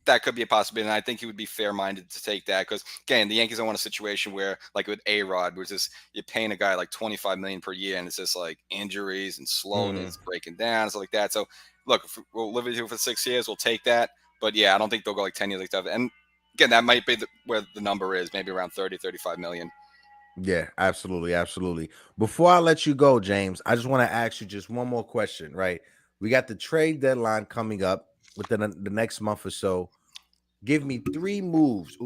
that could be a possibility. And I think he would be fair-minded to take that because, again, the Yankees don't want a situation where, like with A-Rod, where just you're paying a guy like $25 million per year, and it's just like injuries and slowness, breaking down, stuff like that. So, look, if we'll live with you for 6 years, we'll take that. But, yeah, I don't think they'll go like 10 years like that. And, again, that might be where the number is, maybe around 30, 35 million. Yeah, absolutely, absolutely. Before I let you go, James, I just want to ask you just one more question, right? We got the trade deadline coming up within the next month or so. Give me three moves.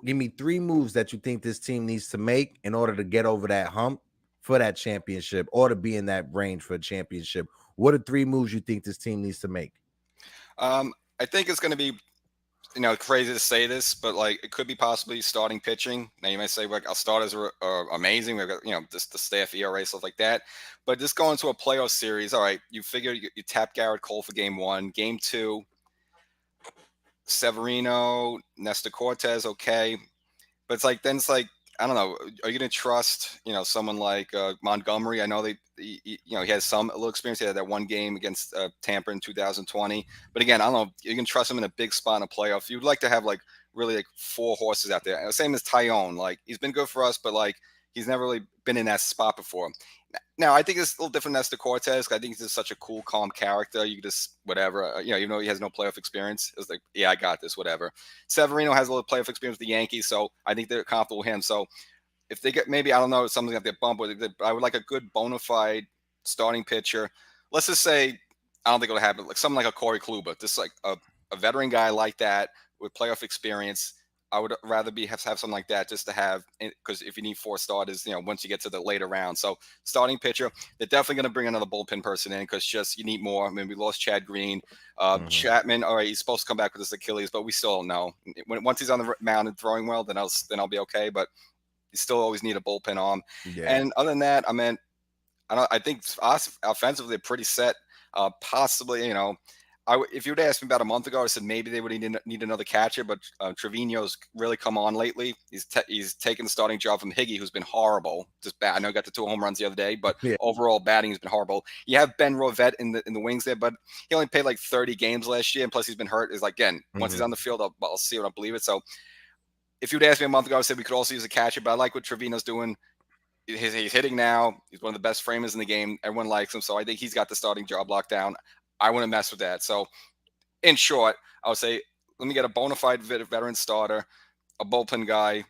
Give me three moves that you think this team needs to make in order to get over that hump for that championship or to be in that range for a championship. What are three moves you think this team needs to make? I think it's going to be crazy to say this, but like it could be possibly starting pitching. Now you might say, like, our starters are amazing. We've got, just the staff ERA, stuff like that. But just going to a playoff series, all right, you figure you tap Garrett Cole for game one, game two, Severino, Nestor Cortez, okay. But it's like, then it's like, I don't know. Are you going to trust, someone like Montgomery? I know he has some a little experience. He had that one game against Tampa in 2020. But again, I don't know. You can trust him in a big spot in a playoff. You'd like to have like really like four horses out there. Same as Tyone. Like he's been good for us, but like he's never really been in that spot before. Now, I think it's a little different than the Cortez. I think he's just such a cool, calm character. You just whatever, even though he has no playoff experience, it's like, yeah, I got this, whatever. Severino has a little playoff experience with the Yankees, so I think they're comfortable with him. So if they get maybe I don't know something that they bump with, but I would like a good bona fide starting pitcher. Let's just say I don't think it'll happen. Like someone like a Corey Kluber, just like a veteran guy like that with playoff experience. I would rather have something like that just to have because if you need four starters, once you get to the later round. So starting pitcher, they're definitely going to bring another bullpen person in because just you need more. I mean, we lost Chad Green, Chapman. All right, he's supposed to come back with his Achilles, but we still don't know. Once he's on the mound and throwing well, then I'll be okay. But you still always need a bullpen arm. Yeah. And other than that, I mean, I think us offensively they're pretty set. Possibly, if you would ask me about a month ago, I said maybe they would need another catcher, but Trevino's really come on lately. He's taken the starting job from Higgy, who's been horrible, just bad. I know he got the 2 home runs the other day, but Yeah. overall batting has been horrible. You have Ben Rovette in the wings there, but he only played like 30 games last year, and plus he's been hurt. Is like again, once he's on the field, I'll see it, I'll believe it. So if you would ask me a month ago, I said we could also use a catcher, but I like what Trevino's doing. He's hitting now. He's one of the best framers in the game. Everyone likes him, so I think he's got the starting job locked down. I wouldn't mess with that. So, in short, I would say let me get a bona fide veteran starter, a bullpen guy,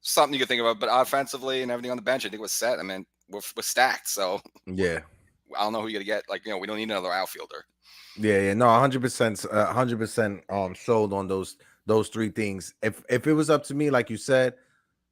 something you could think about. But offensively and everything on the bench, I think we're set. I mean, we're stacked. So, Yeah. I don't know who you're gonna get. Like, we don't need another outfielder. Yeah. No, 100%, 100% sold on those three things. If it was up to me, like you said,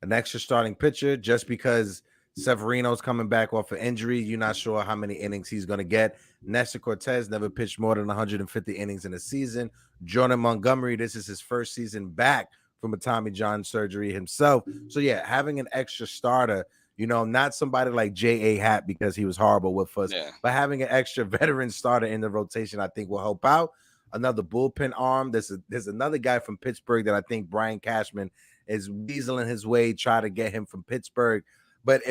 an extra starting pitcher, just because Severino's coming back off an injury, you're not sure how many innings he's going to get. Nestor Cortez never pitched more than 150 innings in a season. Jordan Montgomery, this is his first season back from a Tommy John surgery himself. So yeah, having an extra starter, not somebody like J.A. Happ because he was horrible with us, but having an extra veteran starter in the rotation, I think will help out. Another bullpen arm. There's another guy from Pittsburgh that I think Brian Cashman is weaseling his way, try to get him from Pittsburgh. But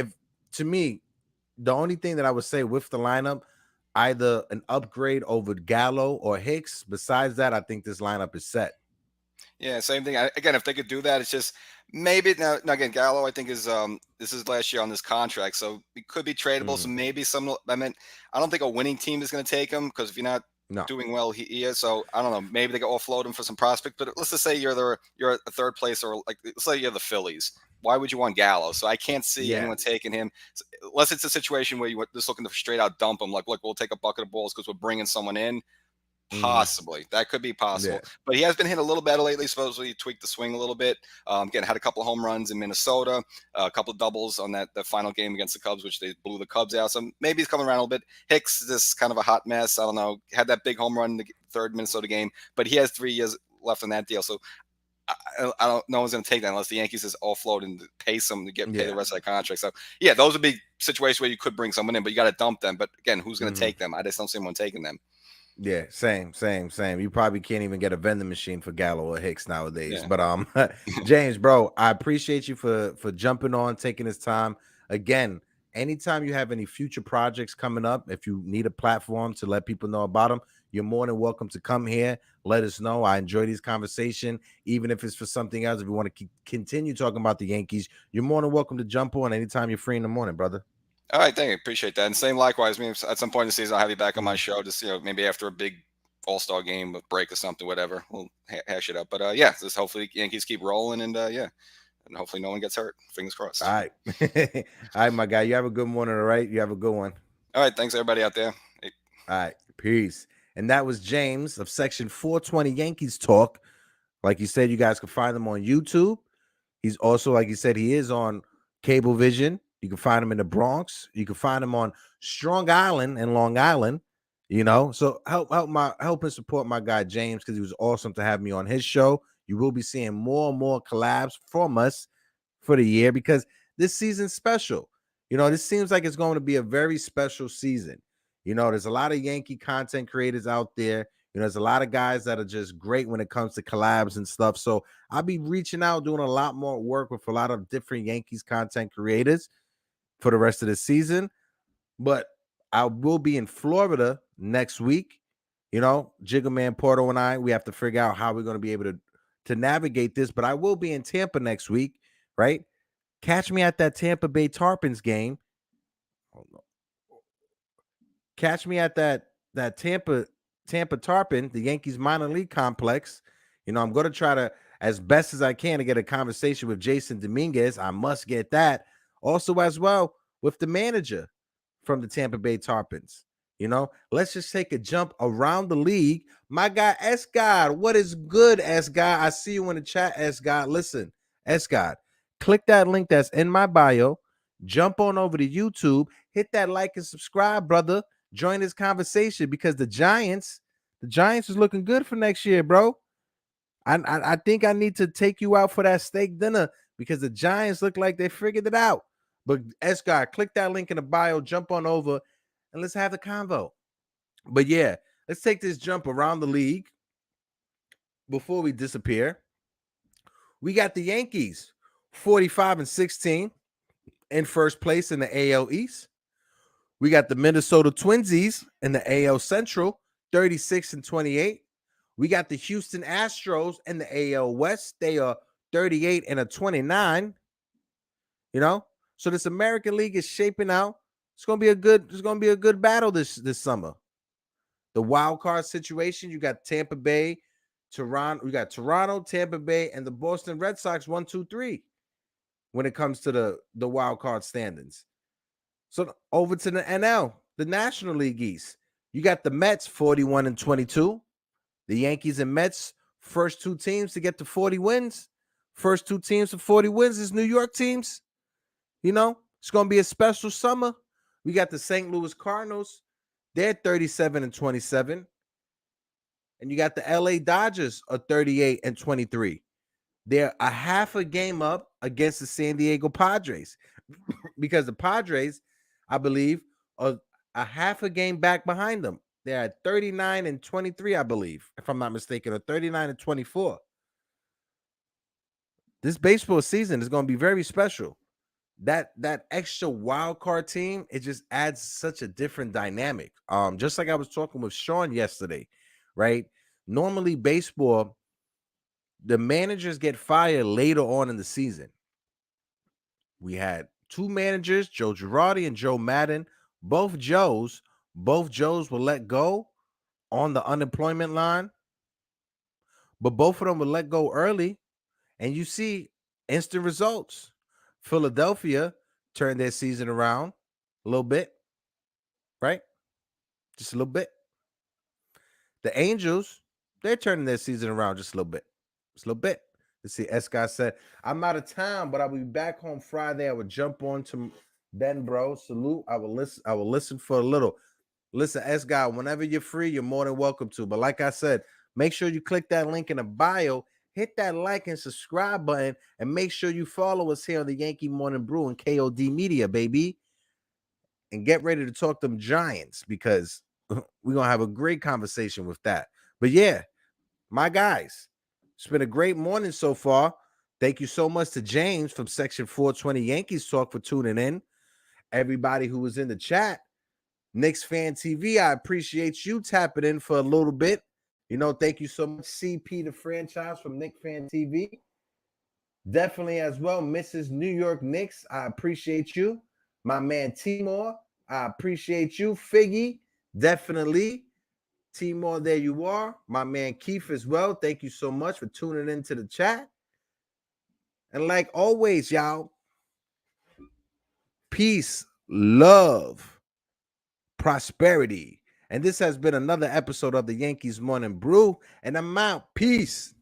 to me, the only thing that I would say with the lineup, either an upgrade over Gallo or Hicks. Besides that, I think this lineup is set. Yeah, same thing. Again, if they could do that, it's just maybe now again, Gallo, I think this is last year on this contract, so it could be tradable. So maybe I mean, I don't think a winning team is going to take him because if you're not doing well, he is. So I don't know. Maybe they can offload him for some prospect. But let's just say you're a third place, or like let's say you're the Phillies. Why would you want Gallo? So I can't see anyone taking him unless it's a situation where you're just looking to straight out dump him. Like, look, we'll take a bucket of balls because we're bringing someone in. Possibly that could be possible, but he has been hit a little better lately. Supposedly he tweaked the swing a little bit. Again, had a couple of home runs in Minnesota, a couple of doubles on that final game against the Cubs, which they blew the Cubs out. So maybe he's coming around a little bit. Hicks is just kind of a hot mess. I don't know. Had that big home run in the third Minnesota game, but he has 3 years left on that deal. So I don't. No one's going to take that unless the Yankees just offload and pay some to pay the rest of that contract. So yeah, those would be situations where you could bring someone in, but you got to dump them. But again, who's going to take them? I just don't see anyone taking them. Yeah, same. You probably can't even get a vending machine for Gallo or Hicks nowadays. Yeah. But James, bro, I appreciate you for jumping on, taking this time. Again, anytime you have any future projects coming up, if you need a platform to let people know about them, you're more than welcome to come here. Let us know. I enjoy these conversations, even if it's for something else. If you want to continue talking about the Yankees, you're more than welcome to jump on anytime you're free in the morning, brother. All right, thank you. Appreciate that. And same likewise. I mean, at some point in the season, I'll have you back on my show. Just maybe after a big All-Star game, a break or something, whatever. We'll hash it up. But yeah, just hopefully Yankees keep rolling, and and hopefully no one gets hurt. Fingers crossed. All right, all right, my guy. You have a good morning. All right, you have a good one. All right, thanks everybody out there. Hey. All right, peace. And that was James of Section 420 Yankees Talk. Like you said, you guys can find him on YouTube. He's also, like you said, he is on Cablevision. You can find him in the Bronx. You can find him on Strong Island and Long Island. So help and support my guy James, because he was awesome to have me on his show. You will be seeing more and more collabs from us for the year, because this season's special. This seems like it's going to be a very special season. There's a lot of Yankee content creators out there. There's a lot of guys that are just great when it comes to collabs and stuff. So I'll be reaching out, doing a lot more work with a lot of different Yankees content creators for the rest of the season. But I will be in Florida next week. Jigga Man Porto and I, we have to figure out how we're going to be able to navigate this. But I will be in Tampa next week, right? Catch me at that Tampa Bay Tarpons game. Catch me at that Tampa Tarpon, the Yankees minor league complex. I'm going to try to, as best as I can, to get a conversation with Jason Dominguez. I must get that. Also, as well, with the manager from the Tampa Bay Tarpons. Let's just take a jump around the league. My guy, S. God, what is good, S. God? I see you in the chat, S. God. Listen, S. God, click that link that's in my bio. Jump on over to YouTube. Hit that like and subscribe, brother. Join this conversation because the Giants is looking good for next year, bro. I think I need to take you out for that steak dinner because the Giants look like they figured it out. But Escar, click that link in the bio, jump on over, and let's have the convo. But yeah, let's take this jump around the league before we disappear. We got the Yankees, 45-16 in first place in the AL East. We got the Minnesota Twinsies in the AL Central, 36-28. We got the Houston Astros in the AL West. They are 38-29. So this American League is shaping out. It's gonna be a good battle this summer. The wild card situation, you got Tampa Bay, Toronto. We got Toronto, Tampa Bay, and the Boston Red Sox 1, 2, 3 when it comes to the wild card standings. So over to the NL, the National League East. You got the Mets 41-22. The Yankees and Mets, first two teams to get to 40 wins. First two teams to 40 wins is New York teams. It's going to be a special summer. We got the St. Louis Cardinals. They're 37-27. And you got the LA Dodgers are 38-23. They're a half a game up against the San Diego Padres because the Padres, I believe, are a half a game back behind them. They're at 39-23, I believe, if I'm not mistaken, or 39-24. This baseball season is going to be very special. That extra wild card team, it just adds such a different dynamic. Just like I was talking with Sean yesterday, right? Normally baseball, the managers get fired later on in the season. We had two managers, Joe Girardi and Joe Madden. Both Joes were let go on the unemployment line, but both of them were let go early, and you see instant results. Philadelphia turned their season around a little bit, right? Just a little bit. The Angels, they're turning their season around just a little bit. Just a little bit. Let's see, S-Guy said, I'm out of town, but I'll be back home Friday. I would jump on to Ben, bro. Salute. I will listen for a little. Listen, S-Guy, whenever you're free, you're more than welcome to. But like I said, make sure you click that link in the bio, hit that like and subscribe button, and make sure you follow us here on the Yankee Morning Brew and KOD Media, baby. And get ready to talk them Giants because we're going to have a great conversation with that. But yeah, my guys, it's been a great morning so far. Thank you so much to James from Section 420 Yankees Talk for tuning in. Everybody who was in the chat, Knicks Fan TV, I appreciate you tapping in for a little bit. Thank you so much, CP the franchise from Knicks Fan TV. Definitely as well, Mrs. New York Knicks, I appreciate you. My man Timor, I appreciate you. Figgy, definitely. Timor, there you are. My man Keith as well. Thank you so much for tuning into the chat. And like always, y'all, peace, love, prosperity. And this has been another episode of the Yankees Morning Brew. And I'm out. Peace.